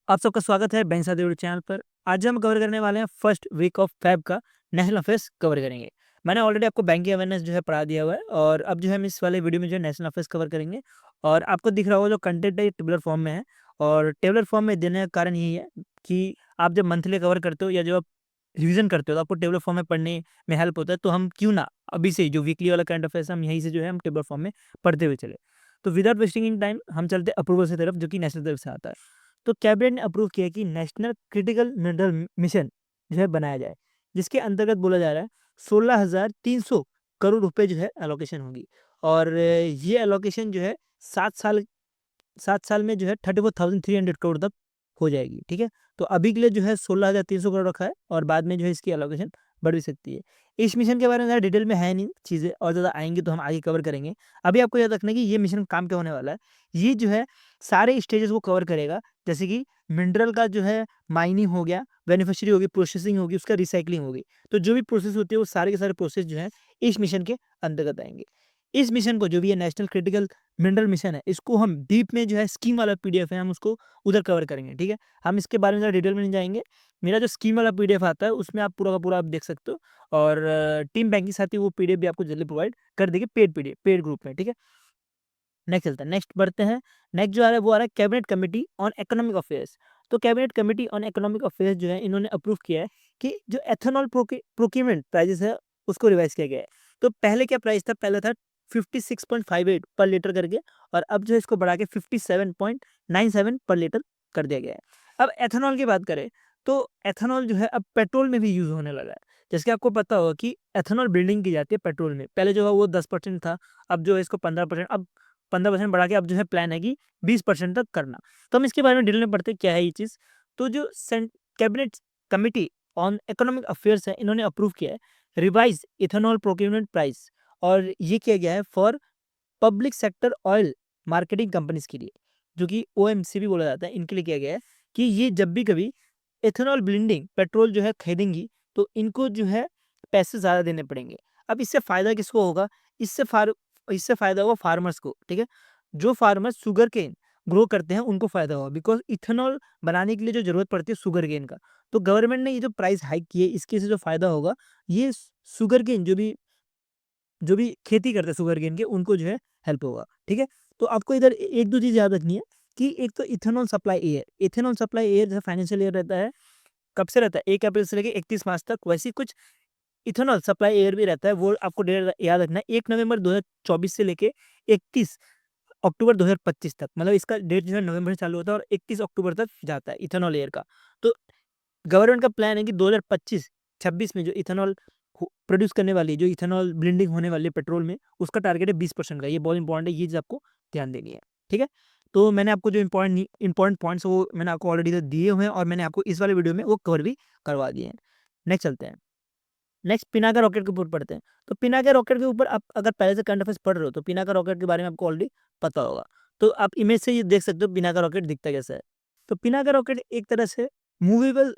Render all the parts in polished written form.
आप सबका स्वागत है बैंक साथी चैनल पर। आज हम कवर करने वाले हैं फर्स्ट वीक ऑफ फेब का नेशनल अफेयर्स कवर करेंगे। मैंने ऑलरेडी आपको बैंकिंग अवेयरनेस जो है पढ़ा दिया हुआ है और अब जो है हम इस वाले वीडियो में जो है नेशनल अफेयर्स कवर करेंगे। और आपको दिख रहा होगा जो कंटेंट है ये टेबुलर फॉर्म में है। और टेबुलर फॉर्म में देने का कारण यही है कि आप जब मंथली कवर करते हो या जब आप रिवीजन करते हो तो आपको टेबुलर फॉर्म में पढ़ने में हेल्प होता है। तो हम क्यों ना अभी से जो वीकली वाला करंट अफेयर्स हम यहीं से जो है हम टेबुलर फॉर्म में पढ़ते हुए चले। तो विदाउट वेस्टिंग इन टाइम हम चलते अप्रूवल से तरफ जो कि नेशनल तरफ से आता है। तो कैबिनेट ने अप्रूव किया कि नेशनल क्रिटिकल मिनरल मिशन जो है बनाया जाए, जिसके अंतर्गत बोला जा रहा है 16,300 करोड़ रुपए जो है एलोकेशन होगी। और ये एलोकेशन जो है 7 साल 7 साल में जो है 34,300 करोड़ तक हो जाएगी। ठीक है, तो अभी के लिए जो है 16,300 करोड़ रखा है और बाद में जो है इसकी एलोकेशन बढ़ भी सकती है। इस मिशन के बारे में ज़्यादा डिटेल में है नहीं चीज़ें, और ज़्यादा आएंगी तो हम आगे कवर करेंगे। अभी आपको याद रखना है कि ये मिशन काम क्या होने वाला है। ये जो है सारे स्टेजेस को कवर करेगा, जैसे कि मिनरल का जो है माइनिंग हो गया, बेनिफिशियरी होगी, प्रोसेसिंग होगी, उसका रिसाइकलिंग होगी। तो जो भी प्रोसेस होती है वो सारे के सारे प्रोसेस जो है इस मिशन के अंतर्गत आएंगे। इस मिशन को जो भी है नेशनल क्रिटिकल मिनरल मिशन है, इसको हम डीप में जो है स्कीम वाला पीडीएफ है हम उसको उधर कवर करेंगे। ठीक है, हम इसके बारे में ज़्यादा डिटेल में नहीं जाएंगे। मेरा जो स्कीम वाला पीडीएफ आता है उसमें आप पूरा का पूरा आप देख सकते हो। और टीम बैंक के साथ ही वो पीडीएफ भी आपको जल्दी प्रोवाइड कर देगी पेड पीडीएफ पेड ग्रुप में। ठीक है, नेक्स्ट चलता है, नेक्स्ट बढ़ते हैं। नेक्स्ट जो आ रहा है वो आ रहा है cabinet committee on economic affairs. तो cabinet committee on economic affairs जो है इन्होंने अप्रूव किया है कि जो एथेनॉल प्रोक्यूरमेंट प्राइजेस है उसको रिवाइज किया गया है। तो पहले क्या प्राइस था, पहले था 56.58 पर लीटर करके, और अब जो है इसको बढ़ा के 57.97 पर लीटर कर दिया गया है। अब एथेनॉल की बात करें तो एथेनॉल जो है अब पेट्रोल में भी यूज होने लगा है। जैसे कि आपको पता होगा कि एथेनॉल बिल्डिंग की जाती है पेट्रोल में, पहले जो है वो 10% था, अब जो है इसको 15%, अब 15% बढ़ा के अब जो है प्लान है कि 20% तक करना। तो हम इसके बारे में डिटेल में पढ़ते हैं क्या है ये चीज़। तो जो cabinet committee on economic affairs है, इन्होंने अप्रूव किया है रिवाइज इथेनॉल प्रोक्योरमेंट प्राइस। और ये किया गया है for public sector oil marketing companies के लिए, जो कि ओएमसी भी बोला जाता है, इनके लिए किया गया है कि ये जब भी कभी एथेनॉल ब्लेंडिंग पेट्रोल जो है खरीदेंगी तो इनको जो है पैसे ज़्यादा देने पड़ेंगे। अब इससे फ़ायदा किसको होगा? इससे इससे फ़ायदा होगा फार्मर्स को। ठीक है, जो फार्मर्स शुगर केन ग्रो करते हैं उनको फ़ायदा होगा, बिकॉज़ इथेनॉल बनाने के लिए जो ज़रूरत पड़ती है शुगर केन का। तो गवर्नमेंट ने ये जो प्राइस हाइक की है इसके से जो फ़ायदा होगा, ये शुगर केन जो भी खेती करते हैं शुगर केन के उनको जो है हेल्प होगा। ठीक है, तो आपको इधर एक दो चीज़ याद रखनी है कि एक तो इथेनॉल सप्लाई ईयर जैसे फाइनेंशियल ईयर रहता है, कब से रहता है? 1 अप्रैल से लेके 31 मार्च तक। वैसे ही कुछ इथेनॉल सप्लाई ईयर भी रहता है, वो आपको डेट याद रखना है। 1 नवंबर 2024 से लेके 31 अक्टूबर 2025 तक, मतलब इसका डेट जो है नवंबर से चालू होता है और 31 अक्टूबर तक जाता है इथेनॉल ईयर का। तो गवर्नमेंट का प्लान है कि 2025-26 में जो इथेनॉल प्रोड्यूस करने वाली है, जो इथेनॉल ब्लेंडिंग होने वाली है पेट्रोल में, उसका टारगेट है 20% का। ये बहुत इंपॉर्टेंट है, ये चीज़ आपको ध्यान देनी है। ठीक है, तो मैंने आपको जो इंपॉर्टेंट पॉइंट्स वो मैंने आपको ऑलरेडी दिए हुए हैं और मैंने आपको इस वाले वीडियो में वो कवर भी करवा दिए हैं। नेक्स्ट चलते हैं, नेक्स्ट पिनाका रॉकेट के ऊपर पढ़ते हैं। तो पिनाका रॉकेट के ऊपर आप अगर पहले से करंट अफेयर्स पढ़ रहे हो तो पिनाका रॉकेट के बारे में आपको ऑलरेडी पता होगा। तो आप इमेज से ये देख सकते हो पिनाका रॉकेट दिखता कैसा है। तो पिनाका रॉकेट एक तरह से मूवेबल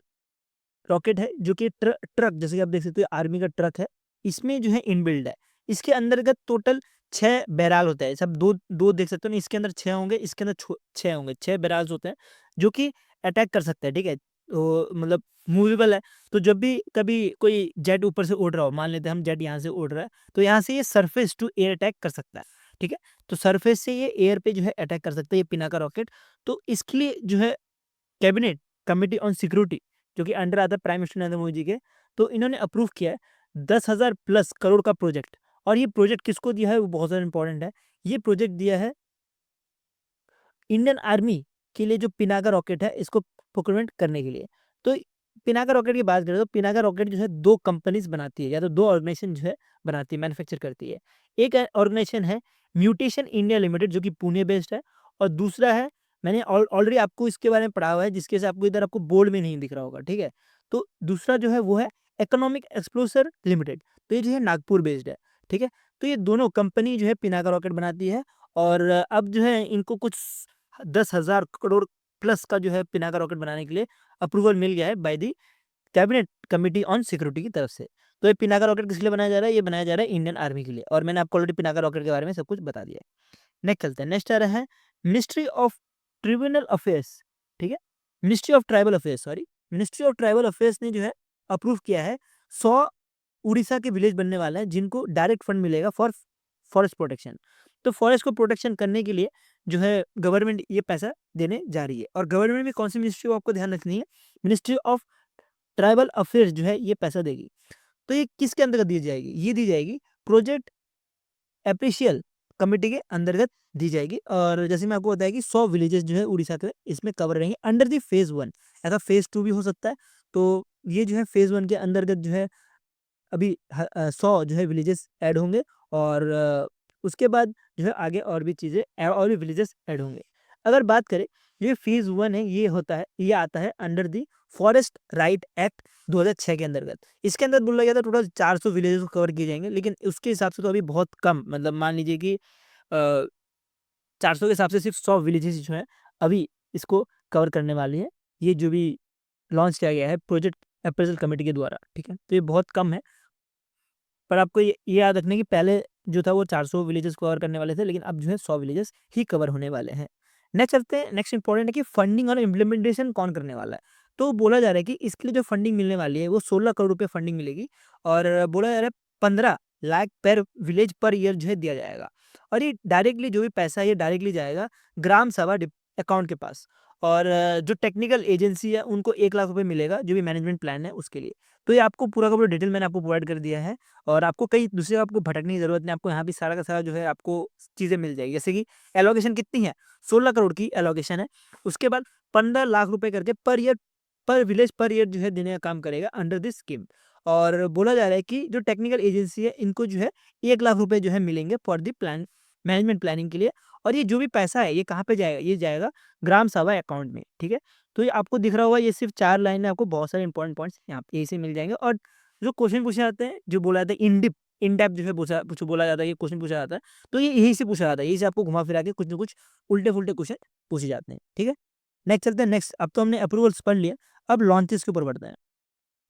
रॉकेट है, जो कि ट्रक जैसे कि आप देख सकते हो आर्मी का ट्रक है, इसमें जो है इनबिल्ड है। इसके अंतर्गत टोटल 6 बैरल होता है। सब 2 देख सकते हो ना, इसके अंदर 6 होंगे, इसके अंदर 6 होंगे, 6 बैरल्स होते हैं जो कि अटैक कर सकते हैं। ठीक है, तो मतलब मूवेबल है। तो जब भी कभी कोई जेट ऊपर से उड़ रहा हो, मान लेते हैं हम जेट यहाँ से उड़ रहा है, तो यहाँ से ये सरफेस टू एयर अटैक कर सकता है। ठीक है, तो सरफेस से ये एयर पे जो है अटैक कर सकता है ये पिनाका रॉकेट। तो इसके लिए जो है कैबिनेट कमिटी ऑन सिक्योरिटी, जो कि अंडर आता है प्राइम मिनिस्टर नरेंद्र मोदी जी के, तो इन्होंने अप्रूव किया है 10,000 प्लस करोड़ का प्रोजेक्ट। और ये प्रोजेक्ट किसको दिया है वो बहुत ज़्यादा इंपॉर्टेंट है। ये प्रोजेक्ट दिया है इंडियन आर्मी के लिए, जो पिनाका रॉकेट है इसको प्रोक्योरमेंट करने के लिए। तो पिनाका रॉकेट की बात करें तो पिनाका रॉकेट जो है 2 कंपनीज बनाती है, या तो 2 ऑर्गेनाइजेशन जो है बनाती है, मैन्युफैक्चर करती है। एक ऑर्गेनाइजेशन है म्यूटेशन इंडिया लिमिटेड, जो कि पुणे बेस्ड है, और दूसरा है, मैंने ऑलरेडी आपको इसके बारे में पढ़ा हुआ है, जिसके से आपको इधर आपको बोर्ड में नहीं दिख रहा होगा। ठीक है, तो दूसरा जो है वो है इकोनॉमिक एक्सप्लोसर लिमिटेड, तो ये जो है नागपुर बेस्ड है। ठीक है, तो ये दोनों कंपनी जो है पिनाका रॉकेट बनाती है। और अब जो है इनको कुछ 10,000 करोड़ प्लस का जो है पिनाका रॉकेट बनाने के लिए अप्रूवल मिल गया है by the cabinet committee on security की तरफ से। तो ये पिनाका रॉकेट किस लिए बनाया जा रहा है? ये बनाया जा रहा है इंडियन आर्मी के लिए, और मैंने आपको ऑलरेडी पिनाका रॉकेट के बारे में सब कुछ बता दिया है। नेक्स्ट चलते हैं, नेक्स्ट आ रहा है मिनिस्ट्री ऑफ ट्रिब्यूनल अफेयर्स। ठीक है, ministry of tribal affairs ministry of tribal affairs ने जो है अप्रूव किया है 100 उड़ीसा के विलेज बनने वाला है जिनको डायरेक्ट फंड मिलेगा फॉर फॉरेस्ट प्रोटेक्शन। तो फॉरेस्ट को प्रोटेक्शन करने के लिए जो है गवर्नमेंट ये पैसा देने जा रही है। और गवर्नमेंट में कौन सी मिनिस्ट्री आपको ध्यान रखनी है, मिनिस्ट्री ऑफ ट्राइबल अफेयर्स जो है ये पैसा देगी। तो ये किसके अंतर्गत दी जाएगी, ये दी जाएगी प्रोजेक्ट एप्रिशियल कमेटी के अंतर्गत दी जाएगी। और जैसे मैं आपको बताया कि 100 विलेजेस जो है उड़ीसा के इसमें कवर रहेंगे अंडर द फेज 1। ऐसा फेज 2 भी हो सकता है। तो ये जो है फेज 1 के अंतर्गत जो है अभी 100 जो है विलेजेस ऐड होंगे। और उसके बाद जो है आगे और भी चीज़ें और भी विलेजेस ऐड होंगे। अगर बात करें, ये फेज़ 1 है, ये होता है, ये आता है under the forest right act 2006 के अंतर्गत। इसके अंदर बोला गया था टोटल 400 विलेजेस को कवर किए जाएंगे, लेकिन उसके हिसाब से तो अभी बहुत कम, मतलब मान लीजिए कि 400 के हिसाब से सिर्फ 100 विलेजेस जो है अभी इसको कवर करने वाली है। ये जो भी लॉन्च किया गया है प्रोजेक्ट अप्रेजल कमेटी के द्वारा, ठीक है। तो ये बहुत कम है। पर आपको ये याद रखना है कि पहले जो था वो 400 विलेजेस कवर करने वाले थे, लेकिन अब जो है 100 विलेजेस ही कवर होने वाले हैं। नेक्स्ट चलते हैं, नेक्स्ट इंपॉर्टेंट है कि फंडिंग और इम्प्लीमेंटेशन कौन करने वाला है। तो बोला जा रहा है कि इसके लिए जो फंडिंग मिलने वाली है वो 16 करोड़ रुपए फंडिंग मिलेगी। और बोला जा रहा है 15 लाख पर विलेज पर ईयर जो है दिया जाएगा। और ये डायरेक्टली जो भी पैसा है ये डायरेक्टली जाएगा ग्राम सभा अकाउंट के पास। और जो टेक्निकल एजेंसी है उनको 1 लाख रुपए मिलेगा, जो भी मैनेजमेंट प्लान है उसके लिए। तो ये आपको पूरा का पूरा डिटेल मैंने आपको प्रोवाइड कर दिया है। और आपको कहीं दूसरी जगह आपको भटकने की ज़रूरत नहीं, आपको यहाँ भी सारा का सारा जो है आपको चीज़ें मिल जाएगी। जैसे कि एलोकेशन कितनी है, 16 करोड़ की एलोकेशन है। उसके बाद 15 लाख रुपए करके पर ईयर, पर विलेज पर ईयर जो है देने का काम करेगा अंडर दिस स्कीम। और बोला जा रहा है कि जो टेक्निकल एजेंसी है इनको जो है 1 लाख रुपए जो है मिलेंगे for the plan management planning के लिए। और ये जो भी पैसा है ये कहाँ पे जाएगा, ये जाएगा ग्राम सभा अकाउंट में, ठीक है। तो ये आपको दिख रहा होगा, ये सिर्फ 4 लाइन है, आपको बहुत सारे इंपॉर्टेंट पॉइंट्स यहाँ पे यहीं से मिल जाएंगे। और जो क्वेश्चन पूछे जाते हैं, जो बोला जाता है इन डेप्थ जो है बोला जाता है, ये क्वेश्चन पूछा जाता है, तो ये यही से पूछा जाता है, यही से आपको घुमा फिरा के कुछ ना कुछ उल्टे-फुल्टे क्वेश्चन पूछे जाते हैं, ठीक है। नेक्स्ट चलते हैं, नेक्स्ट अब तो हमने अप्रूवल्स पढ़ लिया, अब लॉन्चेस के ऊपर बढ़ते हैं।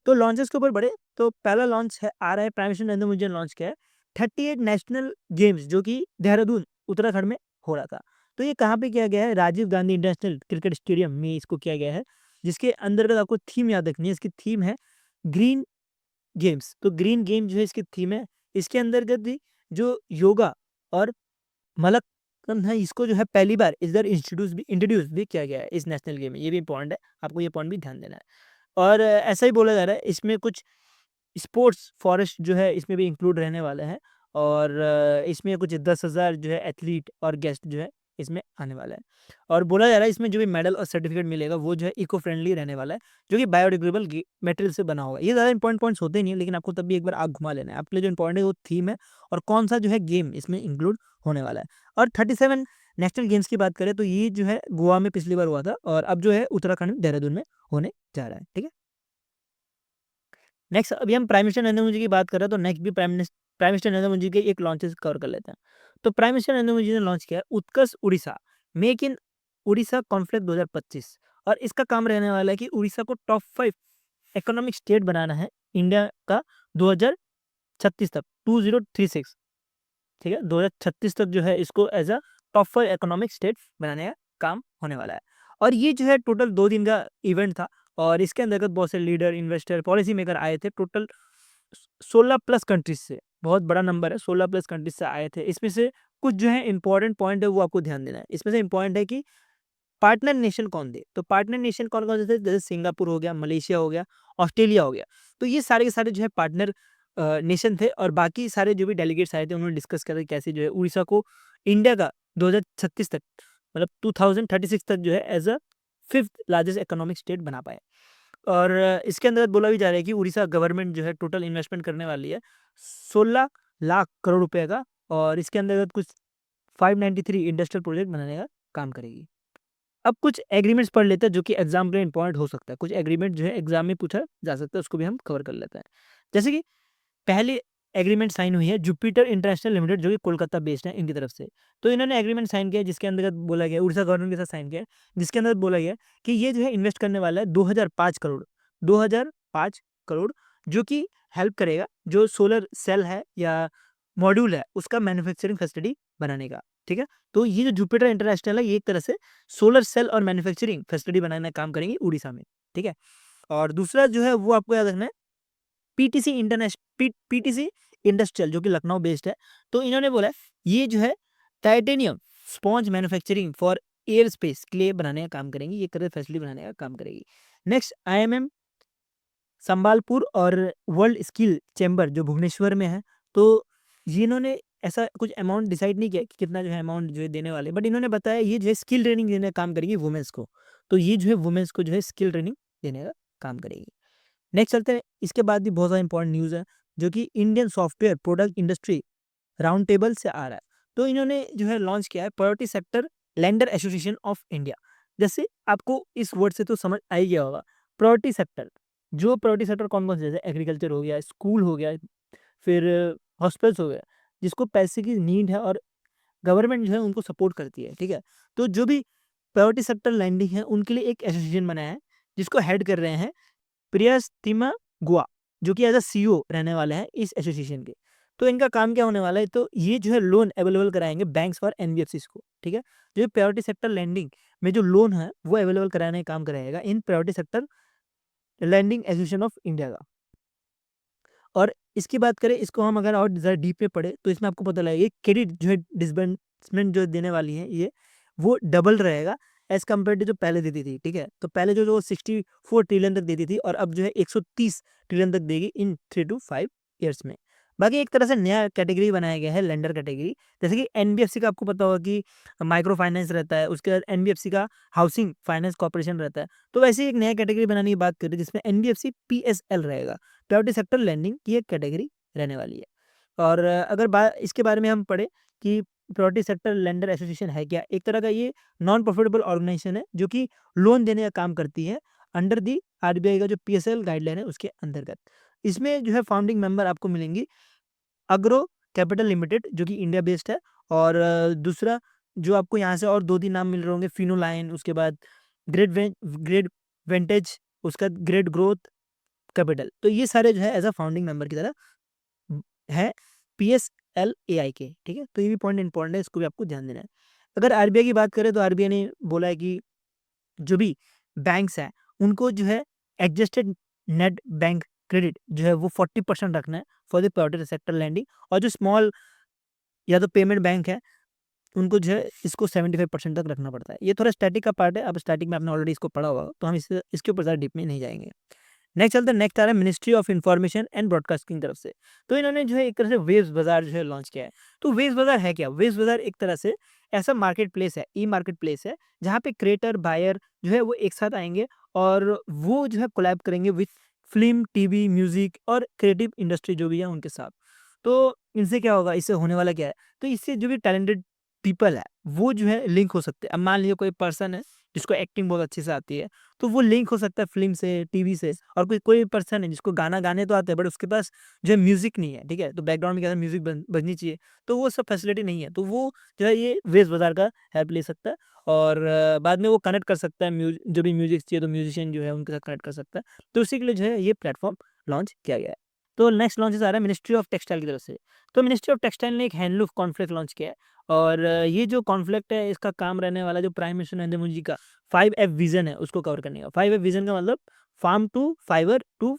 तो लॉन्चेस के ऊपर बढ़े तो पहला लॉन्च है आ रहा है, प्राइम मिनिस्टर नरेंद्र मोदी ने लॉन्च किया है 38 नेशनल गेम्स, जो कि देहरादून उत्तराखंड में हो रहा था। तो ये कहाँ पे किया गया है, Rajiv Gandhi international cricket stadium में इसको किया गया है। जिसके अंतर्गत आपको थीम याद रखनी है, इसकी थीम है ग्रीन गेम्स। तो ग्रीन गेम जो है इसकी थीम है। इसके अंतर्गत भी जो योगा और मलखंभ है, इसको जो है पहली बार इधर इंट्रोड्यूस भी किया गया है इस नेशनल गेम में। ये भी इंपॉर्टेंट है, आपको ये पॉइंट भी ध्यान देना है। और ऐसा ही बोला जा रहा है इसमें कुछ स्पोर्ट्स फॉरेस्ट जो है इसमें भी इंक्लूड रहने वाला है। और इसमें कुछ 10,000 जो है एथलीट और गेस्ट जो है इसमें आने वाला है। और बोला जा रहा है इसमें जो भी मेडल और सर्टिफिकेट मिलेगा वो जो है इको फ्रेंडली रहने वाला है, जो कि बायोडिग्रेडेबल मटेरियल से बना होगा। ये ज़्यादा इंपॉर्टेंट पॉइंट्स होते नहीं है, लेकिन आपको तब भी एक बार आँख घुमा लेना है। आपके लिए जो इंपॉर्टेंट है वो थीम है और कौन सा जो है गेम इसमें इंक्लूड होने वाला है। और 37 नेशनल गेम्स की बात करें तो ये जो है गोवा में पिछली बार हुआ था, और अब जो है उत्तराखंड में देहरादून में होने जा रहा है, ठीक है। नेक्स्ट अभी हम प्राइम मिनिस्टर नरेंद्र मोदी की बात कर रहे हैं, तो नेक्स्ट भी प्राइम मिनिस्टर नरेंद्र मोदी के एक लॉन्चेस कवर कर लेते हैं। तो प्राइम मिनिस्टर नरेंद्र मोदी ने लॉन्च किया है Utkarsh Odisha, make in Odisha conference 2025। और इसका काम रहने वाला है कि उड़ीसा को टॉप 5 इकोनॉमिक स्टेट बनाना है इंडिया का 2036 तक, 2036, ठीक है। 2036 तक जो है इसको as a top 5 economic state बनाने का काम होने वाला है। और ये जो है टोटल 2 दिन का इवेंट था। और इसके अंतर्गत बहुत से लीडर, इन्वेस्टर, पॉलिसी मेकर आए थे। टोटल 16 प्लस कंट्रीज से, बहुत बड़ा नंबर है, 16 प्लस कंट्रीज से आए थे। इसमें से कुछ जो है इंपॉर्टेंट पॉइंट है वो आपको ध्यान देना है। इसमें से इंपॉर्टेंट है कि पार्टनर नेशन कौन थे। तो पार्टनर नेशन कौन-कौन से थे, जैसे सिंगापुर हो गया, मलेशिया हो गया, ऑस्ट्रेलिया हो गया। तो ये सारे के सारे जो है पार्टनर नेशन थे। और बाकी सारे जो भी डेलीगेट्स आए थे उन्होंने डिस्कस किया था कि कैसे जो है उड़ीसा को इंडिया का 2036 तक, मतलब 2036 तक जो है as a 5th largest economic state बना पाए। और इसके अंदर बोला भी जा रहा है कि उड़ीसा गवर्नमेंट जो है टोटल इन्वेस्टमेंट करने वाली है 16 लाख करोड़ रुपए का। और इसके अंतर्गत कुछ 593 इंडस्ट्रियल प्रोजेक्ट बनाने का काम करेगी। अब कुछ एग्रीमेंट्स पढ़ लेते हैं जो कि एग्जाम के लिए इंपॉर्टेंट हो सकता है। कुछ एग्रीमेंट जो है एग्जाम में पूछा जा सकता है, उसको भी हम कवर कर लेते हैं। जैसे कि पहली एग्रीमेंट साइन हुई है जुपिटर इंटरनेशनल लिमिटेड, जो कि कोलकाता बेस्ड है, इनकी तरफ से। तो इन्होंने एग्रीमेंट साइन किया जिसके अंतर्गत बोला गया, उड़ीसा गवर्नमेंट के साथ साइन किया, जिसके अंदर बोला गया कि ये जो है इन्वेस्ट करने वाला है 2005 करोड़, 2005 करोड़, जो कि हेल्प करेगा जो सोलर सेल है या मॉड्यूल है उसका मैन्युफैक्चरिंग फैसिलिटी बनाने का। ठीक है। तो ये जो जुपिटर इंटरनेशनल है, ये एक तरह से सोलर सेल और मैन्युफैक्चरिंग फैसिलिटी बनाने का काम करेंगी उड़ीसा में, ठीक है। और दूसरा जो है वो आपको याद रखना है, पीटीसी इंडस्ट्रियल, जो कि लखनऊ बेस्ड है। तो इन्होंने बोला है ये जो है titanium sponge manufacturing for air space clay बनाने का काम करेंगी, ये तरह फैसिलिटी बनाने का काम करेगी। नेक्स्ट आईएमएम संबालपुर और वर्ल्ड स्किल चैम्बर जो भुवनेश्वर में है। तो ये इन्होंने ऐसा कुछ अमाउंट डिसाइड नहीं किया कि कितना जो है अमाउंट जो है देने वाले, बट इन्होंने बताया ये जो है स्किल ट्रेनिंग देने का काम करेगी वुमेन्स को। तो ये जो है वुमेन्स को जो है स्किल ट्रेनिंग देने का काम करेगी। नेक्स्ट चलते हैं, इसके बाद भी बहुत ज़्यादा इंपॉर्टेंट न्यूज़ है जो कि Indian software product industry round table से आ रहा है। तो इन्होंने जो है लॉन्च किया है priority sector lender association of India. जैसे आपको इस वर्ड से तो समझ आ ही गया होगा, प्रायोरिटी सेक्टर। जो प्रायोरिटी सेक्टर कौन-कौन से, जैसे एग्रीकल्चर हो गया, स्कूल हो गया, फिर हॉस्पिटल्स हो गया, जिसको पैसे की नीड है और गवर्नमेंट जो है उनको सपोर्ट करती है, ठीक है। तो जो भी प्रायोरिटी सेक्टर लैंडिंग है उनके लिए एक एसोसिएशन बनाया है, जिसको हेड कर रहे हैं प्रियस्तिमा गुआ, जो कि एज़ अ सीईओ रहने वाले हैं इस एसोसिएशन के। तो इनका काम क्या होने वाला है, तो ये जो है लोन अवेलेबल कराएँगे बैंक्स और एनबीएफसीज़ को, ठीक है। जो प्रायोरिटी सेक्टर लैंडिंग में जो लोन है वो अवेलेबल कराने का काम कराएगा इन priority sector lending association of India का। और इसकी बात करें, इसको हम अगर और ज़रा डीप में पढ़े तो इसमें आपको पता लगेगा क्रेडिट जो है डिसबर्समेंट जो देने वाली है ये, वो डबल रहेगा एज़ कम्पेयर टू जो पहले देती थी, ठीक है। तो पहले जो 64 ट्रिलियन तक देती थी और अब जो है 130 ट्रिलियन तक देगी इन 3 टू 5 ईयर्स में। बाकी एक तरह से नया कैटेगरी बनाया गया है लेंडर कैटेगरी। जैसे कि एनबीएफसी का आपको पता होगा कि माइक्रो फाइनेंस रहता है, उसके बाद एनबीएफसी का हाउसिंग फाइनेंस कॉर्पोरेशन रहता है। तो वैसे ही एक नया कैटेगरी बनाने की बात करें जिसमें एनबीएफसी पीएसएल रहेगा। प्रायोरिटी सेक्टर लेंडिंग की एक कैटेगरी रहने वाली है। और अगर इसके बारे में हम पढ़े कि प्रायोरिटी सेक्टर लेंडर एसोसिएशन है क्या, एक तरह का ये नॉन प्रॉफिटेबल ऑर्गेनाइजेशन है जो कि लोन देने का काम करती है अंडर दी आरबीआई का जो पीएसएल गाइडलाइन है उसके अंतर्गत। इसमें जो है फाउंडिंग मेंबर आपको मिलेंगी अग्रो कैपिटल लिमिटेड जो कि इंडिया बेस्ड है, और दूसरा जो आपको यहाँ से और 2-3 नाम मिल रहे होंगे, फिनोलाइन, उसके बाद ग्रेड वेंटेज, उसका ग्रेड ग्रोथ कैपिटल। तो ये सारे जो है एज़ अ फाउंडिंग मेंबर की तरह है पीएसएलएआई के, ठीक है। तो ये भी पॉइंट इंपॉर्टेंट है, इसको भी आपको ध्यान देना है। अगर आरबीआई की बात करें तो आरबीआई ने बोला है कि जो भी बैंक्स हैं उनको जो है एडजस्टेड नेट बैंक क्रेडिट जो है वो 40% रखना है for the priority sector lending, और जो स्मॉल या तो पेमेंट बैंक है उनको जो है इसको 75% तक रखना पड़ता है। ये थोड़ा स्टैटिक का पार्ट है, अब स्टैटिक में आपने ऑलरेडी इसको पढ़ा होगा, तो हम इसके ऊपर ज़्यादा डीप में नहीं जाएंगे। नेक्स्ट चलते हैं, नेक्स्ट आ रहा है ministry of information and broadcasting तरफ से। तो इन्होंने जो है एक तरह से वेव्स बाजार जो है लॉन्च किया है। तो वेव्स बाजार है क्या? वेव्स बाजार एक तरह से ऐसा मार्केट प्लेस है, ई मार्केट प्लेस है, जहाँ पे क्रिएटर बायर जो है वो एक साथ आएंगे और वो जो है कोलैब करेंगे विथ फिल्म, टीवी, म्यूजिक और क्रिएटिव इंडस्ट्री जो भी है उनके साथ। तो इनसे क्या होगा, इससे होने वाला क्या है, तो इससे जो भी टैलेंटेड पीपल है वो जो है लिंक हो सकते हैं। अब मान लीजिए कोई पर्सन है जिसको एक्टिंग बहुत अच्छे से आती है, तो वो लिंक हो सकता है फ़िल्म से, टीवी से, और कोई कोई पर्सन है जिसको गाना गाने तो आते हैं बट उसके पास जो है म्यूज़िक नहीं है, ठीक है? तो बैकग्राउंड में क्या है, म्यूज़िक बजनी चाहिए, तो वो सब फैसिलिटी नहीं है, तो वो जो है ये वेश बाज़ार का हेल्प ले सकता है और बाद में वो कनेक्ट कर सकता है जो भी म्यूज़िक चाहिए तो म्यूज़िशियन जो है उनके साथ कनेक्ट कर सकता है। तो उसी के लिए जो है ये प्लेटफ़ॉर्म लॉन्च किया गया है। तो नेक्स्ट लॉन्चेस आ रहा है मिनिस्ट्री ऑफ टेक्सटाइल की तरफ से। तो मिनिस्ट्री ऑफ टेक्सटाइल ने एक हैंडलूम कॉन्फ्लिक्ट लॉन्च किया है और ये जो कॉन्फ्लिक्ट है इसका काम रहने वाला जो प्राइम मिनिस्टर नरेंद्र मोदी जी का 5F विज़न है उसको कवर करने का। 5F विज़न का मतलब farm to fibre to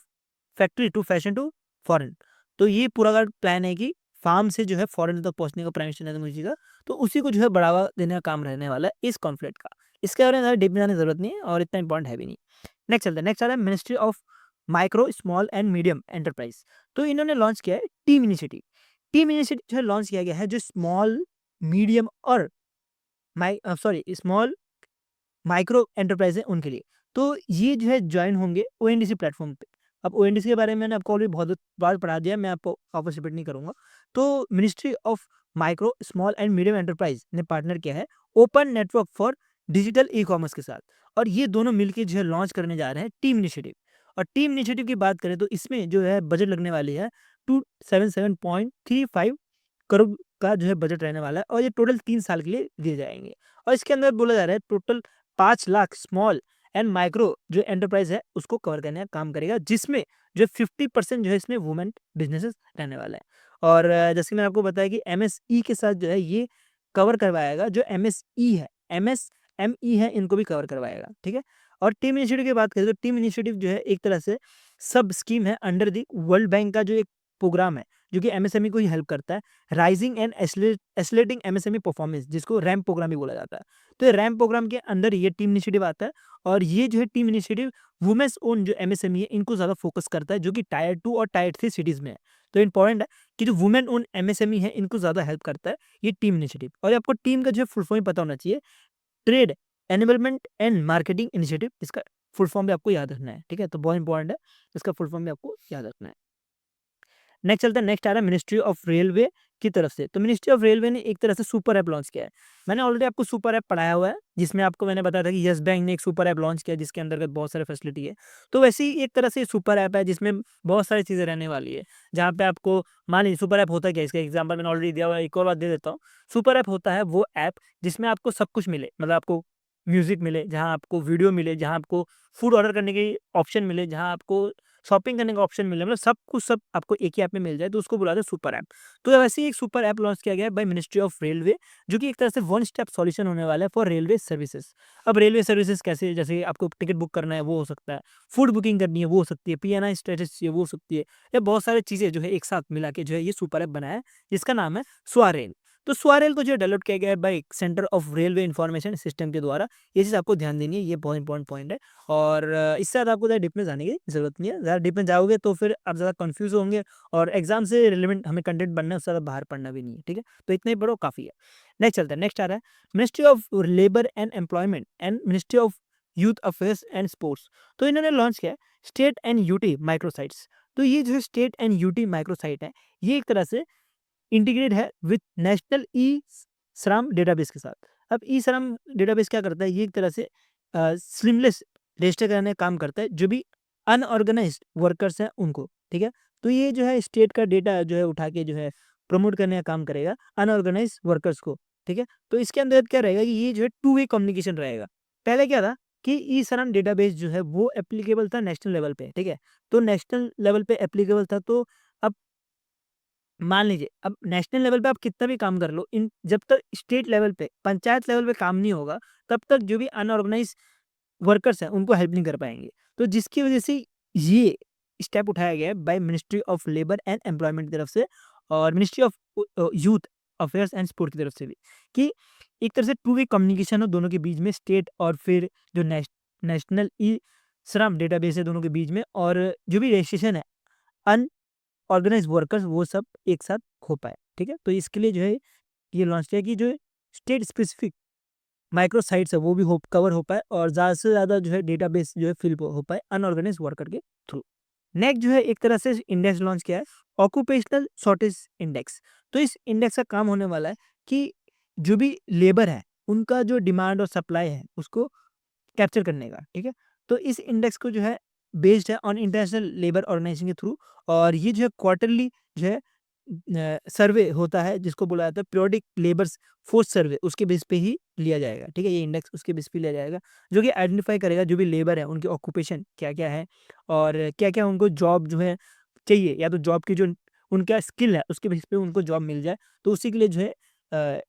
factory to fashion to foreign. तो ये पूरा का प्लान है कि फार्म से जो है फॉरेन तक पहुँचने का प्राइम मिनिस्टर नरेंद्र मोदी जी का, तो उसी को जो है बढ़ावा देने का काम रहने वाला है इस कॉन्फ्लिक्ट का। इसके बारे में ज़्यादा डीप में जाने की ज़रूरत नहीं है और इतना इम्पोर्टेंट है भी नहीं। नेक्स्ट चलते हैं, नेक्स्ट आ रहा है ministry of micro, small and medium enterprise. तो इन्होंने लॉन्च किया है टीम इनिशिएटिव। टीम इनिशिएटिव जो है लॉन्च किया गया है जो स्मॉल, मीडियम और स्मॉल माइक्रो एंटरप्राइज़ है उनके लिए। तो ये जो है जॉइन होंगे ओएनडीसी प्लेटफ़ॉर्म पे। अब ओएनडीसी के बारे में मैंने आपको ऑलरेडी बहुत बार पढ़ा दिया है, मैं आपको वापस रिपीट नहीं करूँगा। तो ministry of micro, small and medium enterprise ने पार्टनर किया है open network for digital e-commerce के साथ, और ये दोनों मिलके जो है लॉन्च करने जा रहे हैं टीम इनिशिएटिव। और टीम इनिशिएटिव की बात करें तो इसमें जो है बजट लगने वाली है 277.35 करोड़ का जो है बजट रहने वाला है और ये टोटल 3 साल के लिए दिए जाएँगे। और इसके अंदर बोला जा रहा है total 5 lakh small and micro जो एंटरप्राइज़ है उसको कवर करने का काम करेगा, जिसमें जो 50% जो है इसमें वुमेन बिज़नेसेस रहने वाला है। और जैसे कि मैंने आपको बताया कि एमएसई के साथ जो है ये कवर करवाएगा जो एमएसई है, एमएसएमई है, इनको भी कवर करवाएगा, ठीक है। और टीम इनिशिएटिव की बात करें तो टीम इनिशिएटिव जो है एक तरह से सब स्कीम है अंडर द वर्ल्ड बैंक का जो एक प्रोग्राम है, जो कि एमएसएमई को ही हेल्प करता है। Rising and escalating MSME performance, जिसको रैम्प प्रोग्राम भी बोला जाता है। तो ये रैम्प प्रोग्राम के अंदर ये टीम इनिशिएटिव आता है, और ये जो है टीम इनिशिएटिव वुमेन्स ओन जो एमएसएमई है इनको ज़्यादा फोकस करता है, जो कि टायर 2 और टायर 3 सिटीज़ में है। तो इम्पोर्टेंट है कि जो वुमेन ओन एमएसएमई है इनको ज़्यादा हेल्प करता है ये टीम इनिशिएटिव। और आपको टीम का जो है फुल फॉर्म पता होना चाहिए, trade enablement and marketing initiative, इसका फुल फॉर्म भी आपको याद रखना है, ठीक है। तो बहुत इंपॉर्टेंट है, इसका फुल फॉर्म भी आपको याद रखना है। नेक्स्ट चलता है, नेक्स्ट आ रहा है मिनिस्ट्री ऑफ रेलवे की तरफ से। तो मिनिस्ट्री ऑफ रेलवे ने एक तरह से सुपर ऐप लॉन्च किया है। मैंने ऑलरेडी आपको सुपर ऐप पढ़ाया हुआ है, जिसमें आपको मैंने बताया था कि यस बैंक ने एक सुपर ऐप लॉन्च किया जिसके अंतर्गत बहुत सारे फैसिलिटी है। तो वैसे ही एक तरह से सुपर ऐप है जिसमें बहुत सारी चीज़ें रहने वाली है, जहाँ पे आपको मान लीजिए सुपर ऐप होता क्या है, इसका एग्जाम्पल मैंने ऑलरेडी दिया हुआ है, एक और बात दे देता हूँ। सुपर ऐप होता है वो ऐप जिसमें आपको सब कुछ मिले, मतलब आपको म्यूजिक मिले, जहाँ आपको वीडियो मिले, जहाँ आपको फूड ऑर्डर करने की ऑप्शन मिले, जहाँ आपको शॉपिंग करने का ऑप्शन मिले, मतलब सब कुछ सब आपको एक ही ऐप में मिल जाए, तो उसको बुलाते हैं सुपर ऐप। तो वैसे ही एक सुपर ऐप लॉन्च किया गया है बाय मिनिस्ट्री ऑफ रेलवे, जो कि एक तरह से वन स्टेप सॉल्यूशन होने वाला है फॉर रेलवे सर्विसेज। अब रेलवे सर्विसेज कैसे, जैसे आपको टिकट बुक करना है वो हो सकता है, फूड बुकिंग करनी है वो हो सकती है, पीएनआई स्टेटस चाहिए वो हो सकती है, या बहुत सारी चीज़ें जो है एक साथ मिला के जो है ये सुपर ऐप बनाया है, जिसका नाम है स्वारेल। तो स्वारेल को जो डेवलप किया गया है bye centre of railway information system के द्वारा। ये चीज़ आपको ध्यान देनी है, ये बहुत इंपॉर्टेंट पॉइंट है। और इससे ज़्यादा आपको ज़्यादा डीप में जाने की ज़रूरत नहीं है। ज़्यादा डीप में जाओगे तो फिर आप ज़्यादा कन्फ्यूज़ होंगे, और एग्ज़ाम से रिलेवेंट हमें कंटेंट बनना है, उससे ज़्यादा बाहर पढ़ना भी नहीं है, ठीक है? तो इतना ही पढ़ो काफ़ी है। नेक्स्ट चलता है, नेक्स्ट आ रहा है ministry of labour and employment and ministry of youth affairs and sports. तो इन्होंने लॉन्च किया है स्टेट एंड यूटी माइक्रोसाइट्स। तो ये जो है स्टेट एंड यूटी माइक्रोसाइट है, ये एक तरह से इंटीग्रेट है विथ नेशनल ई श्रम डेटाबेस के साथ। अब ई श्रम डेटाबेस क्या करता है, ये एक तरह से स्लिमलेस रजिस्टर करने का काम करता है, जो भी अनऑर्गेनाइज्ड वर्कर्स हैं उनको, ठीक है। तो ये जो है स्टेट का डेटा जो है उठा के जो है प्रमोट करने का काम करेगा अनऑर्गेनाइज्ड वर्कर्स को, ठीक है। तो इसके अंदर क्या रहेगा कि ये जो है टू वे कम्युनिकेशन रहेगा। पहले क्या था कि ई श्रम डेटाबेस जो है वो एप्लीकेबल था नेशनल लेवल पे, ठीक है। तो नेशनल लेवल पे एप्लीकेबल था, तो अब मान लीजिए अब नेशनल लेवल पे आप कितना भी काम कर लो, इन जब तक स्टेट लेवल पे, पंचायत लेवल पे काम नहीं होगा, तब तक जो भी अनऑर्गेनाइज वर्कर्स हैं उनको हेल्प नहीं कर पाएंगे। तो जिसकी वजह से ये स्टेप उठाया गया है by ministry of labour and employment की तरफ से, और ministry of youth affairs and sport की तरफ से भी, कि एक तरह से टू वे कम्युनिकेशन हो दोनों के बीच में, स्टेट और फिर जो नेशनल ई श्रम डेटाबेस है दोनों के बीच में, और जो भी रजिस्ट्रेशन है ऑर्गेनाइज वर्कर्स वो सब एक साथ हो पाए, ठीक है। तो इसके लिए जो है ये लॉन्च किया कि जो स्टेट स्पेसिफिक माइक्रो साइट्स है वो भी हो कवर हो पाए, और ज़्यादा से ज़्यादा जो है डेटाबेस जो है फिल हो पाए अनऑर्गेनाइज वर्कर के थ्रू। नेक्स्ट जो है एक तरह से इंडेक्स लॉन्च किया है, ऑक्यूपेशनल शॉर्टेज इंडेक्स। तो इस इंडेक्स का काम होने वाला है कि जो भी लेबर है उनका जो डिमांड और सप्लाई है उसको कैप्चर करने का, ठीक है। तो इस इंडेक्स को जो है बेस्ड है ऑन इंटरनेशनल लेबर ऑर्गेनाइजेशन के थ्रू, और ये जो है क्वार्टरली जो है सर्वे होता है, जिसको बोला जाता है पीरियोडिक लेबर फोर्स सर्वे, उसके बेस पे ही लिया जाएगा, ठीक है। ये इंडेक्स उसके बेस पे लिया जाएगा, जो कि आइडेंटिफाई करेगा जो भी लेबर है उनकी ऑक्यूपेशन क्या क्या है, और क्या क्या उनको जॉब जो है चाहिए, या तो जॉब की जो उनका स्किल है उसके बेस पे उनको जॉब मिल जाए। तो उसी के लिए जो है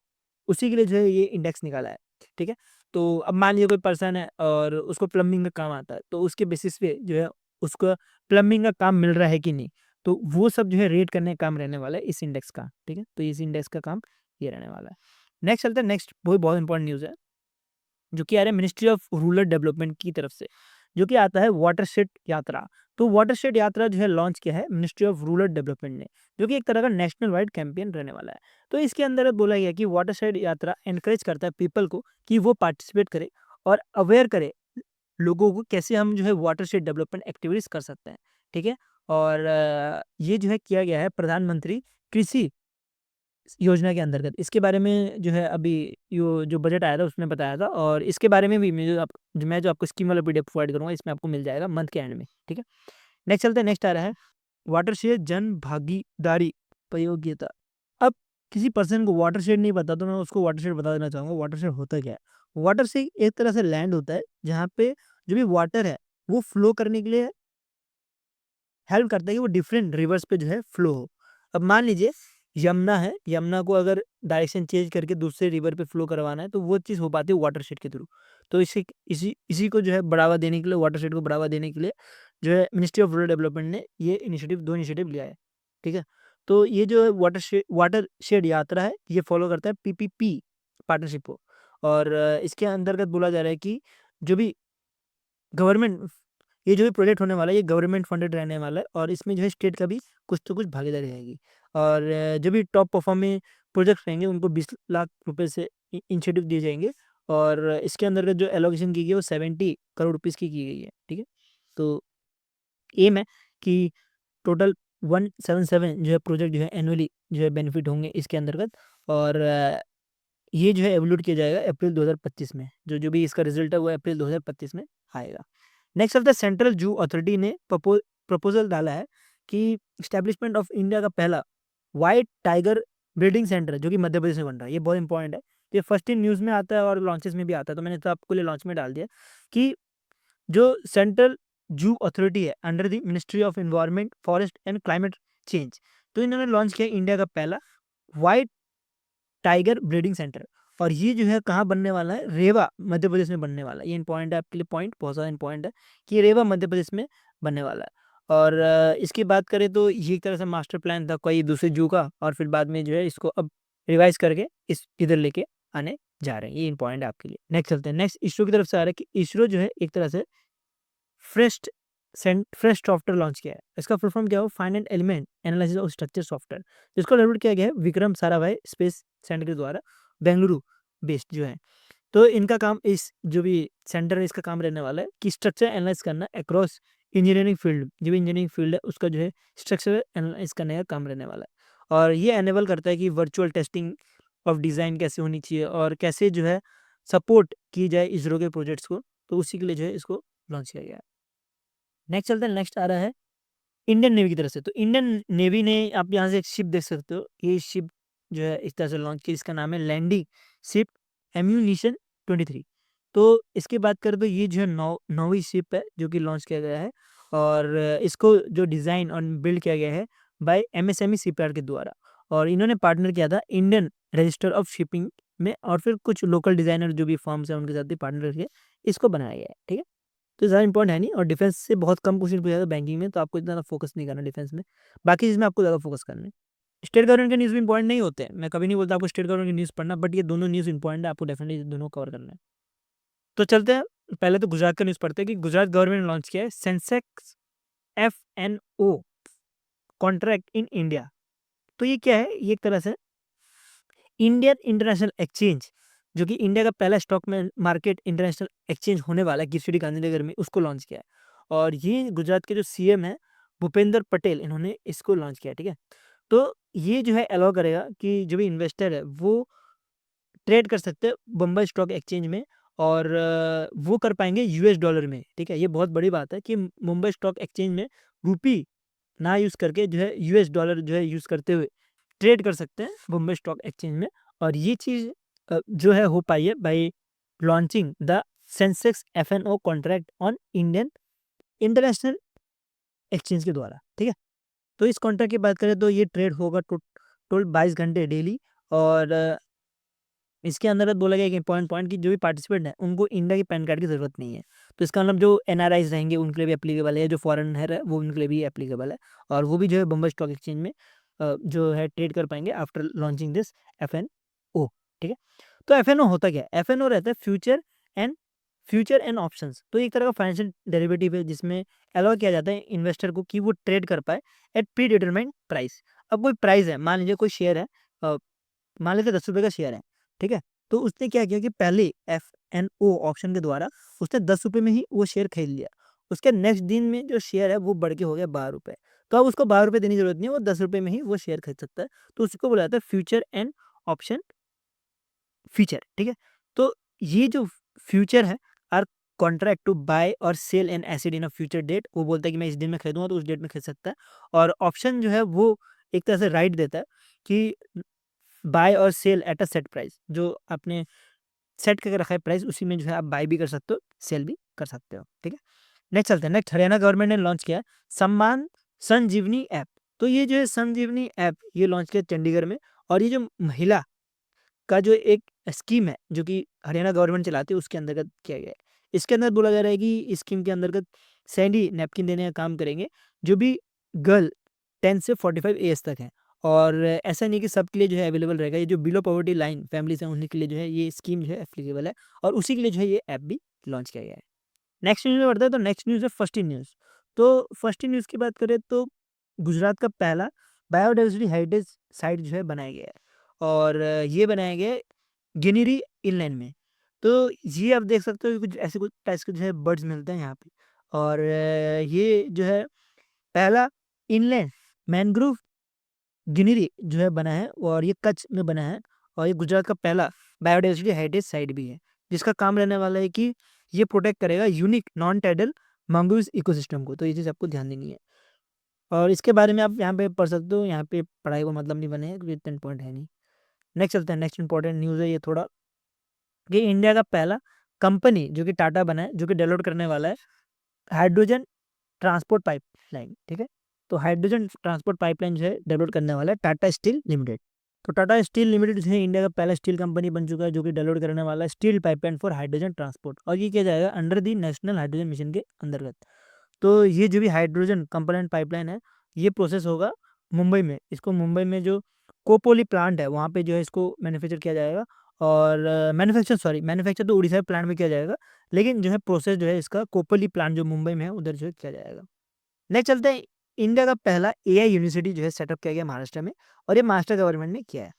उसी के लिए जो है ये इंडेक्स निकाला है, ठीक है। तो अब मान लीजिए कोई पर्सन है और उसको प्लम्बिंग का काम आता है, तो उसके बेसिस पे जो है उसको प्लम्बिंग का काम मिल रहा है कि नहीं, तो वो सब जो है रेट करने का काम रहने वाला है इस इंडेक्स का, ठीक है। तो इस इंडेक्स का काम ये रहने वाला है। नेक्स्ट चलते हैं, नेक्स्ट वो बहुत इंपॉर्टेंट न्यूज़ है, जो कि आ रहा है मिनिस्ट्री ऑफ रूरल डेवलपमेंट की तरफ से, जो कि आता है वाटरशेड यात्रा। तो वाटरशेड यात्रा जो है लॉन्च किया है मिनिस्ट्री ऑफ रूरल डेवलपमेंट ने, जो कि एक तरह का नेशनल वाइड कैंपेन रहने वाला है। तो इसके अंदर बोला गया कि वाटरशेड यात्रा एनकरेज करता है पीपल को कि वो पार्टिसिपेट करे और अवेयर करे लोगों को कैसे हम जो है वाटरशेड डेवलपमेंट एक्टिविटीज कर सकते हैं, ठीक है। और ये जो है किया गया है प्रधानमंत्री कृषि योजना के अंतर्गत। इसके बारे में जो है अभी यो जो बजट आया था उसमें बताया था, और इसके बारे में भी मैं जो आपको स्कीम वाला पीडीएफ प्रोवाइड करूँगा, इसमें आपको मिल जाएगा मंथ के एंड में, ठीक है। नेक्स्ट चलते हैं, नेक्स्ट आ रहा है वाटरशेड जन भागीदारी प्रयोज्यता। अब किसी पर्सन को वाटरशेड नहीं पता तो मैं उसको वाटरशेड बता देना चाहूँगा, वाटरशेड होता क्या है। वाटरशेड एक तरह से लैंड होता है जहाँ पे जो भी वाटर है वो फ्लो करने के लिए हेल्प करता है कि वो डिफरेंट रिवर्स पे जो है फ्लो हो। अब मान लीजिए यमुना है, यमुना को अगर डायरेक्शन चेंज करके दूसरे रिवर पे फ्लो करवाना है तो वो चीज़ हो पाती है वाटरशेड के थ्रू। तो इसी को जो है बढ़ावा देने के लिए, वाटरशेड को बढ़ावा देने के लिए जो है मिनिस्ट्री ऑफ रूरल डेवलपमेंट ने ये इनिशिएटिव 2 इनिशिएटिव लिया है, ठीक है? तो ये जो है वाटरशेड यात्रा है, ये फॉलो करता है पीपीपी पार्टनरशिप को। और इसके अंतर्गत बोला जा रहा है कि जो भी गवर्नमेंट ये जो भी प्रोजेक्ट होने वाला है, ये गवर्नमेंट फंडेड रहने वाला है और इसमें जो है स्टेट का भी कुछ तो कुछ भागीदारी रहेगी। और जो भी टॉप परफॉर्मिंग प्रोजेक्ट्स रहेंगे उनको 20 लाख रुपए से इंसेंटिव दिए जाएंगे। और इसके अंतर्गत जो एलोकेशन की गई है वो 70 करोड़ रुपीस की गई है, ठीक है? तो एम है कि टोटल 177 जो है प्रोजेक्ट जो है एनुअली जो है बेनिफिट होंगे इसके अंतर्गत। और ये जो है एवोल्यूट किया जाएगा अप्रैल 2025 में। जो भी इसका रिजल्ट है वो अप्रैल 2025 में आएगा। Next of the central zoo authority ने प्रपोजल डाला है कि एस्टैब्लिशमेंट ऑफ इंडिया का पहला व्हाइट टाइगर ब्रीडिंग सेंटर जो कि मध्य प्रदेश में बन रहा है, ये बहुत इंपॉर्टेंट है। ये फर्स्ट इन न्यूज़ में आता है और लॉन्चेस में भी आता है, तो मैंने तो आपको लिए लॉन्च में डाल दिया कि जो सेंट्रल जू अथॉरिटी है under the ministry of environment, forest and climate change, तो इन्होंने लॉन्च किया इंडिया का पहला व्हाइट टाइगर ब्रीडिंग सेंटर। और ये जो है कहाँ बनने वाला है? रेवा मध्य प्रदेश में बनने वाला है। ये इंपॉर्टेंट है आपके लिए, पॉइंट बहुत ज़्यादा इंपॉर्टेंट है कि ये रेवा मध्य प्रदेश में बनने वाला है। और इसकी बात करें तो ये एक तरह से मास्टर प्लान था कोई दूसरे जू का, और फिर बाद में जो है इसको अब रिवाइज करके इस इधर लेके आने जा रहे हैं। ये इंपॉर्टेंट है आपके लिए। नेक्स्ट चलते हैं। नेक्स्ट इसरो की तरफ से आ रहा है कि इसरो जो है एक तरह से फ्रेश फ्रेश सॉफ्टवेयर लॉन्च किया है। इसका फुल फॉर्म क्या हो? फाइनेट एलिमेंट एनालिसिस और स्ट्रक्चर सॉफ्टवेयर, जिसको डेवलप किया गया है विक्रम साराभाई स्पेस सेंटर के द्वारा, बेंगलुरु बेस्ड जो है। तो इनका काम, इस जो भी सेंटर है इसका काम रहने वाला है कि स्ट्रक्चर एनालाइज करना अक्रॉस इंजीनियरिंग फील्ड, जो भी इंजीनियरिंग फील्ड है उसका जो है स्ट्रक्चर एनालाइज करने का काम रहने वाला है। और ये एनेबल करता है कि वर्चुअल टेस्टिंग ऑफ डिज़ाइन कैसे होनी चाहिए और कैसे जो है सपोर्ट की जाए इसरो के प्रोजेक्ट्स को, तो उसी के लिए जो है इसको लॉन्च किया गया है। नेक्स्ट चलते हैं। नेक्स्ट आ रहा है इंडियन नेवी की तरफ से। तो इंडियन नेवी ने, आप यहाँ से एक शिप देख सकते हो, ये शिप जो है इस तरह से लॉन्च की, इसका नाम है लैंडिंग शिप एम्यूनिशन 23। तो इसकी बात करें तो ये जो है नौवीं शिप है जो कि लॉन्च किया गया है। और इसको जो डिज़ाइन और बिल्ड किया गया है बाय एमएसएमई शिपयार्ड के द्वारा। और इन्होंने पार्टनर किया था इंडियन रजिस्टर ऑफ शिपिंग में, और फिर कुछ लोकल डिज़ाइनर जो भी फर्म्स हैं उनके साथ भी पार्टनर करके इसको बनाया गया है, ठीक है? तो ज़्यादा इंपॉर्टेंट है नहीं, और डिफेंस से बहुत कम क्वेश्चन पूछा जाता है बैंकिंग में, तो आपको इतना ज़्यादा फोकस नहीं करना डिफेंस में। बाकी चीज़ में आपको ज़्यादा फोकस करना है। स्टेट गवर्नमेंट के न्यूज़ भी इंपॉर्टेंट नहीं होते हैं, मैं कभी नहीं बोलता आपको स्टेट गवर्नमेंट की न्यूज़ पढ़ना, बट ये दोनों न्यूज़ इंपॉर्टेंट है, आपको डेफिनेटली दोनों कवर करना है। तो चलते हैं, पहले तो गुजरात का न्यूज़ पढ़ते हैं कि गुजरात गवर्नमेंट ने लॉन्च किया है Sensex FNO contract in India. तो ये क्या है? ये एक तरह से इंडियन इंटरनेशनल एक्सचेंज, जो कि इंडिया का पहला स्टॉक में मार्केट इंटरनेशनल एक्सचेंज होने वाला है गिफ्ट सिटी गांधीनगर में, उसको लॉन्च किया है। और ये गुजरात के जो सीएम है भूपेंद्र पटेल, इन्होंने इसको लॉन्च किया, ठीक है? तो ये जो है अलाउ करेगा कि जो भी इन्वेस्टर है वो ट्रेड कर सकते हैं बम्बई स्टॉक एक्सचेंज में, और वो कर पाएंगे यूएस डॉलर में, ठीक है? ये बहुत बड़ी बात है कि मुंबई स्टॉक एक्सचेंज में रूपी ना यूज़ करके जो है यूएस डॉलर जो है यूज़ करते हुए ट्रेड कर सकते हैं बॉम्बे स्टॉक एक्सचेंज में। और ये चीज़ जो है हो पाई है by launching the Sensex FNO contract on Indian International Exchange के द्वारा, ठीक है? तो इस कॉन्ट्रैक्ट की बात करें तो ये ट्रेड होगा टोटल 22 घंटे डेली। और इसके अंतर्गत बोला गया कि पॉइंट पॉइंट की जो भी पार्टिसिपेंट है उनको इंडिया की पैन कार्ड की ज़रूरत नहीं है। तो इसका मतलब जो एनआरआईज रहेंगे उनके लिए भी एप्लीकेबल है, जो फॉरेनर है वो उनके लिए भी एप्लीकेबल है। और वो भी जो है बम्बई स्टॉक एक्सचेंज में जो है ट्रेड कर पाएंगे आफ्टर लॉन्चिंग दिस एफएनओ, ठीक है? तो एफएनओ होता क्या है? एफएनओ रहता है फ्यूचर एंड ऑप्शंस। तो एक तरह का फाइनेंशियल डेरिवेटिव है जिसमें अलाउ किया जाता है इन्वेस्टर को कि वो ट्रेड कर पाए एट प्री डिटरमाइंड प्राइस। अब कोई प्राइस है, मान लीजिए कोई शेयर है, मान लेते 10 रुपये का शेयर है, ठीक है? तो उसने क्या किया कि पहले एफएनओ ऑप्शन के द्वारा उसने 10 रुपये में ही वो शेयर खरीद लिया। उसके नेक्स्ट दिन में जो शेयर है वो बढ़ के हो गया 12 रुपये। तो अब उसको 12 रुपये देने की जरूरत नहीं है, वो 10 रुपये में ही वो शेयर खरीद सकता है। तो उसको बोला जाता है फ्यूचर एंड ऑप्शन फीचर, ठीक है? तो ये जो फ्यूचर है आर कॉन्ट्रैक्ट टू बाय और sell an asset in a future date, वो बोलता है कि मैं इस दिन में खरीदूंगा तो उस डेट में खरीद सकता है। और ऑप्शन जो है वो एक तरह से राइट देता है कि बाय और sell at a set price, जो आपने सेट करके रखा है प्राइस उसी में जो है आप बाय भी कर सकते हो, सेल भी कर सकते हो, ठीक है? नेक्स्ट चलते हैं। नेक्स्ट हरियाणा गवर्नमेंट ने लॉन्च किया है सम्मान संजीवनी ऐप। तो ये जो है संजीवनी ऐप ये लॉन्च किया चंडीगढ़ में। और ये जो महिला का जो एक स्कीम है जो कि हरियाणा गवर्नमेंट चलाती है उसके अंतर्गत किया गया है। इसके अंदर बोला जा रहा है कि इस स्कीम के अंतर्गत सैंडी नैपकिन देने का काम करेंगे जो भी गर्ल 10 से 45 एज तक है। और ऐसा नहीं कि सबके लिए जो है अवेलेबल रहेगा, ये जो बिलो पॉवर्टी लाइन फैमिलीज हैं उन्हीं के लिए जो है ये स्कीम जो है एप्लीकेबल है और उसी के लिए जो है ये ऐप भी लॉन्च किया गया है। नेक्स्ट न्यूज़ में बढ़ते हैं तो नेक्स्ट न्यूज़ है फर्स्ट इन न्यूज़। तो फर्स्ट इन न्यूज़ की बात करें तो गुजरात का पहला बायोडाइवर्सिटी हेरिटेज साइट जो है बनाया गया है और ये बनाया गया है गिनिरी इनलैंड में। तो ये आप देख सकते हो कि कुछ ऐसे कुछ टाइप्स के जो है बर्ड्स मिलते हैं यहाँ पे। और ये जो है पहला इनलैंड मैनग्रोव गिनिरी जो है बना है और ये कच्छ में बना है और ये गुजरात का पहला बायोडाइवर्सिटी हेरिटेज साइट भी है जिसका काम रहने वाला है कि ये प्रोटेक्ट करेगा unique non tidal mongoose ecosystem को। तो ये चीज़ आपको ध्यान देनी है और इसके बारे में आप यहाँ पे पढ़ सकते हो। यहाँ पे पढ़ाई को मतलब नहीं बने हैं क्योंकि इतना इंपॉर्टेंट है नहीं। नेक्स्ट चलते हैं, नेक्स्ट इंपॉर्टेंट न्यूज़ है ये थोड़ा कि इंडिया का पहला कंपनी जो कि टाटा बना है जो कि डेवलप करने वाला है हाइड्रोजन ट्रांसपोर्ट पाइपलाइन। ठीक है, तो हाइड्रोजन ट्रांसपोर्ट पाइपलाइन जो है डेवलप करने वाला है टाटा स्टील लिमिटेड। तो टाटा स्टील लिमिटेड जो है इंडिया का पहला स्टील कंपनी बन चुका है जो कि डेवलप करने वाला है steel pipeline for hydrogen transport और ये किया जाएगा under the national hydrogen mission के अंतर्गत। तो ये जो भी हाइड्रोजन कंपोनेंट पाइपलाइन है ये प्रोसेस होगा मुंबई में। इसको मुंबई में जो कोपोली प्लांट है वहाँ पे जो है इसको मैन्युफैक्चर किया जाएगा और मैन्युफैक्चर तो उड़ीसा प्लांट में किया जाएगा लेकिन जो है प्रोसेस जो है इसका कोपोली प्लांट जो मुंबई में है उधर जो है किया जाएगा। नेक्स्ट चलते हैं, इंडिया का पहला एआई यूनिवर्सिटी जो है सेटअप किया गया महाराष्ट्र में और ये महाराष्ट्र गवर्नमेंट ने किया है।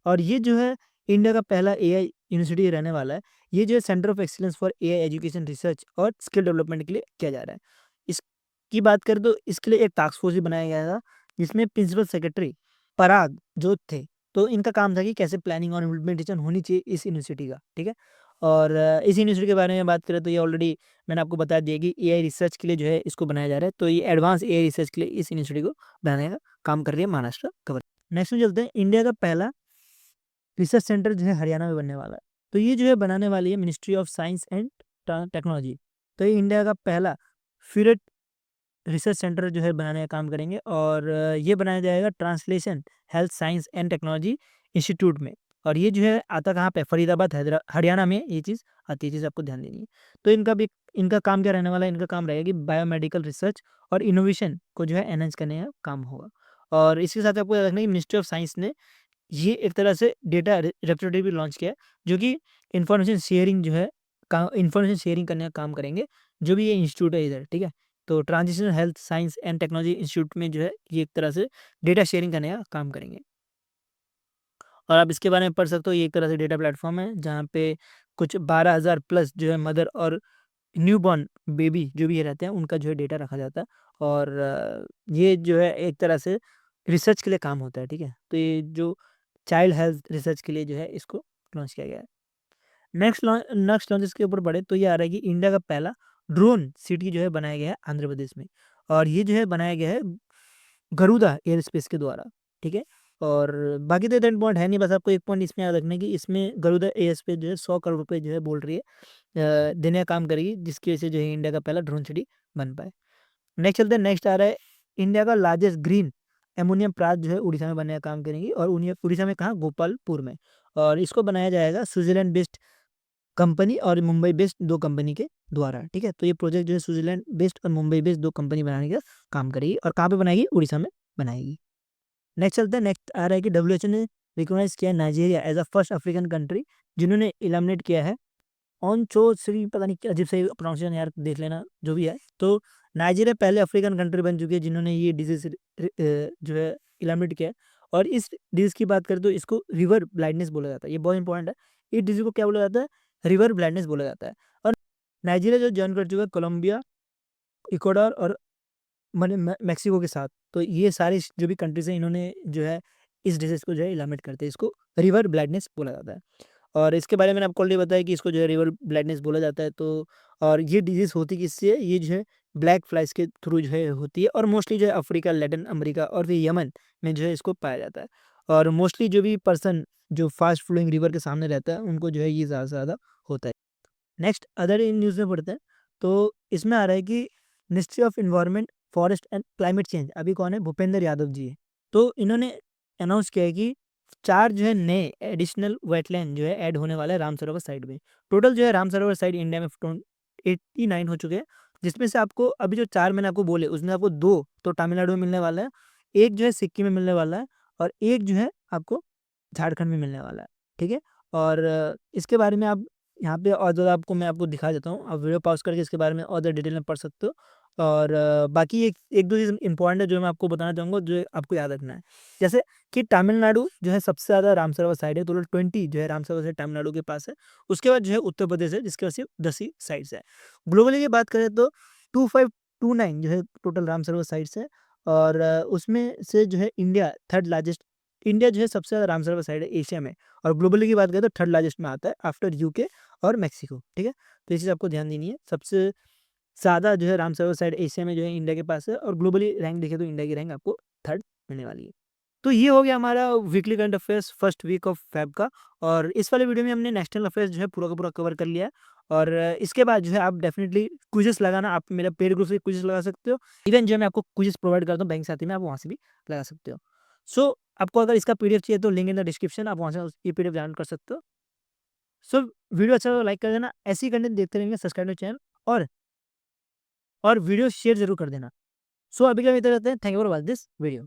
और ये जो है इंडिया का पहला एआई यूनिवर्सिटी रहने वाला है। ये जो है centre of excellence for AI education research और स्किल डेवलपमेंट के लिए किया जा रहा है। इसकी बात करें तो इसके लिए एक टास्क फोर्स भी बनाया गया था जिसमें प्रिंसिपल सेक्रेटरी पराग जो थे। तो इनका काम था कि कैसे प्लानिंग और इम्प्लीमेंटेशन होनी चाहिए इस यूनिवर्सिटी का। ठीक है, और इस यूनिवर्सिटी के बारे में बात करें तो ये ऑलरेडी मैंने आपको बता दिया कि एआई रिसर्च के लिए जो है इसको बनाया जा रहा है। तो ये एडवांस एआई रिसर्च के लिए इस यूनिवर्सिटी को बनाने का काम कर रही है महाराष्ट्र गवर्नमेंट। नेक्स्ट में चलते हैं, इंडिया का पहला रिसर्च सेंटर जो है हरियाणा में बनने वाला है। तो ये जो है बनाने वाली है ministry of science and technology. तो ये इंडिया का पहला फ्यूरेट रिसर्च सेंटर जो है बनाने का काम करेंगे और ये बनाया जाएगा translation health science and technology institute में। और ये जो है आता कहाँ पे, फरीदाबाद हरियाणा में ये चीज़ आती है। चीज़ आपको ध्यान देनी है। तो इनका काम क्या रहने वाला है, इनका काम रहेगा कि बायोमेडिकल रिसर्च और इनोवेशन को जो है एनहेंस करने का काम होगा। और इसके साथ आपको याद रखना है कि मिनिस्ट्री ऑफ साइंस ने ये एक तरह से डेटा रिप्रेजेंटेटिव भी लॉन्च किया है जो कि इन्फॉर्मेशन शेयरिंग जो है इन्फॉर्मेशन शेयरिंग करने का काम करेंगे जो भी ये इंस्टीट्यूट है इधर। ठीक है, तो transitional health science and technology institute में जो है ये एक तरह से डेटा शेयरिंग करने का काम करेंगे। और आप इसके बारे में पढ़ सकते हो। ये एक तरह से डेटा प्लेटफॉर्म है जहाँ पे कुछ 12,000 प्लस जो है मदर और न्यूबॉर्न बेबी जो भी ये रहते हैं उनका जो है डेटा रखा जाता है। और ये जो है एक तरह से रिसर्च के लिए काम होता है। ठीक है, तो ये जो चाइल्ड हेल्थ रिसर्च के लिए जो है इसको लॉन्च किया गया है। नेक्स्ट लॉन्च इसके ऊपर बढ़े तो ये आ रहा है कि इंडिया का पहला ड्रोन सिटी जो है बनाया गया है आंध्र प्रदेश में। और ये जो है बनाया गया है गरुड़ा एयर स्पेस के द्वारा। ठीक है, और बाकी तो इतना पॉइंट है नहीं, बस आपको एक पॉइंट इसमें याद रखना है कि इसमें गरुड़ा एयर स्पेस जो है 100 करोड़ रुपए जो है बोल रही है देने का काम करेगी जिसकी वजह से जो है इंडिया का पहला ड्रोन सिटी बन पाए। नेक्स्ट चलते हैं, नेक्स्ट आ रहा है इंडिया का लार्जेस्ट ग्रीन एमोनियम प्लांट जो है उड़ीसा में बनने का काम करेंगी और उड़ीसा में कहाँ, गोपालपुर में। और इसको बनाया जाएगा स्विट्जरलैंड बेस्ड कंपनी और मुंबई बेस्ड 2 कंपनी के द्वारा। ठीक है, तो ये प्रोजेक्ट जो है स्विट्जरलैंड बेस्ड और मुंबई बेस्ड 2 कंपनी बनाने का काम करेगी और कहाँ पे बनाएगी, उड़ीसा में बनाएगी। नेक्स्ट चलते हैं, नेक्स्ट आ रहा है कि डब्ल्यूएचओ ने रिकॉग्नाइज किया Nigeria as a first African country जिन्होंने इलामिनेट किया है ऑनचो श्री, पता नहीं क्या अजीब से प्रोनाउंसिएशन यार, देख लेना जो भी है। तो नाइजीरिया पहले अफ्रीकन कंट्री बन चुकी है जिन्होंने ये डिजीज जो है इलामिनेट किया है। और इस डिजीज की बात करें तो इसको रिवर ब्लाइंडनेस बोला जाता है। ये बहुत इंपॉर्टेंट है, इस डिजीज को क्या बोला जाता है, रिवर ब्लाइंडनेस बोला जाता है। और नाइजीरिया जो जॉइन कर चुका है कोलंबिया, इक्वाडोर और मेक्सिको के साथ। तो ये सारी जो भी कंट्रीज हैं इन्होंने जो है इस डिजीज को जो है इलामिनेट करते हैं। इसको रिवर ब्लाइंडनेस बोला जाता है। और इसके बारे में मैंने आपको ऑलरेडी बताया कि इसको जो है रिवर ब्लाइंडनेस बोला जाता है। तो और ये डिजीज़ होती किससे है, ये जो है ब्लैक फ्लाइज के थ्रू जो है होती है और मोस्टली जो है अफ्रीका, लैटिन अमेरिका और फिर यमन में जो है इसको पाया जाता है। और मोस्टली जो भी पर्सन जो फास्ट फ्लोइंग रिवर के सामने रहता है उनको जो है ये ज़्यादा से ज़्यादा होता है। नेक्स्ट अदर इन न्यूज़ में पढ़ते हैं तो इसमें आ रहा है कि ministry of environment forest and climate change अभी कौन है? भूपेंद्र यादव जी है। तो इन्होंने अनाउंस किया है कि 4 जो है नए एडिशनल वेटलैंड जो है ऐड होने वाला है राम सरोवर साइट में। टोटल जो है राम सरोवर साइट इंडिया में 89 हो चुके हैं, जिसमें से आपको अभी जो 4 मैंने आपको बोले उसमें आपको 2 तो तमिलनाडु में मिलने वाला है, 1 जो है सिक्किम में मिलने वाला है और 1 जो है आपको झारखंड में मिलने वाला है, ठीक है? और इसके बारे में आप यहाँ पे और ज़्यादा आपको मैं आपको दिखा देता हूँ, आप वीडियो पॉज़ करके इसके बारे में और ज़्यादा डिटेल में पढ़ सकते हो। और बाकी एक 1-2 चीज़ इम्पोर्टेंट है जो मैं आपको बताना चाहूँगा, जो आपको याद रखना है। जैसे कि तमिलनाडु जो है सबसे ज़्यादा राम सरोवर साइट है, टोटल 20 जो है राम सरोवर साइट तमिलनाडु के पास है। उसके बाद जो है उत्तर प्रदेश है, जिसके पास सिर्फ 10 ही साइट्स है। ग्लोबली की बात करें तो 2529 जो है टोटल राम सरोवर साइट्स है और उसमें से जो है इंडिया थर्ड लार्जेस्ट, इंडिया जो है सबसे ज़्यादा राम सरोवर साइट है एशिया में, और ग्लोबली की बात करें तो थर्ड लार्जेस्ट में आता है आफ्टर यूके और मेक्सिको, ठीक है? तो ये चीज़ आपको ध्यान देनी है। सबसे ज़्यादा जो है राम सरोवर साइट एशिया में जो है इंडिया के पास है, और ग्लोबली रैंक देखें तो इंडिया की रैंक आपको थर्ड मिलने वाली है। तो ये हो गया हमारा weekly current affairs first week of Feb का, और इस वाले वीडियो में हमने नेशनल अफेयर्स जो है पूरा का पूरा कवर कर लिया है। और इसके बाद जो है आप डेफिनेटली क्विज़ेस लगाना, आप मेरा पेड ग्रुप से क्विज़ेस लगा सकते हो। इवन जो है मैं आपको क्विज़ेस प्रोवाइड करता हूँ बैंक साथी में, आप वहाँ से भी लगा सकते हो। सो आपको अगर इसका पीडीएफ चाहिए तो लिंक इन द डिस्क्रिप्शन, आप वहाँ से ये पीडीएफ डाउनलोड कर सकते हो। सो वीडियो अच्छा लगा तो लाइक कर देना, ऐसी कंटेंट देखते रहेंगे सब्सक्राइब टू चैनल, और वीडियो शेयर ज़रूर कर देना। सो अभी के लिए इतना रहते हैं। Thank you for watch this video.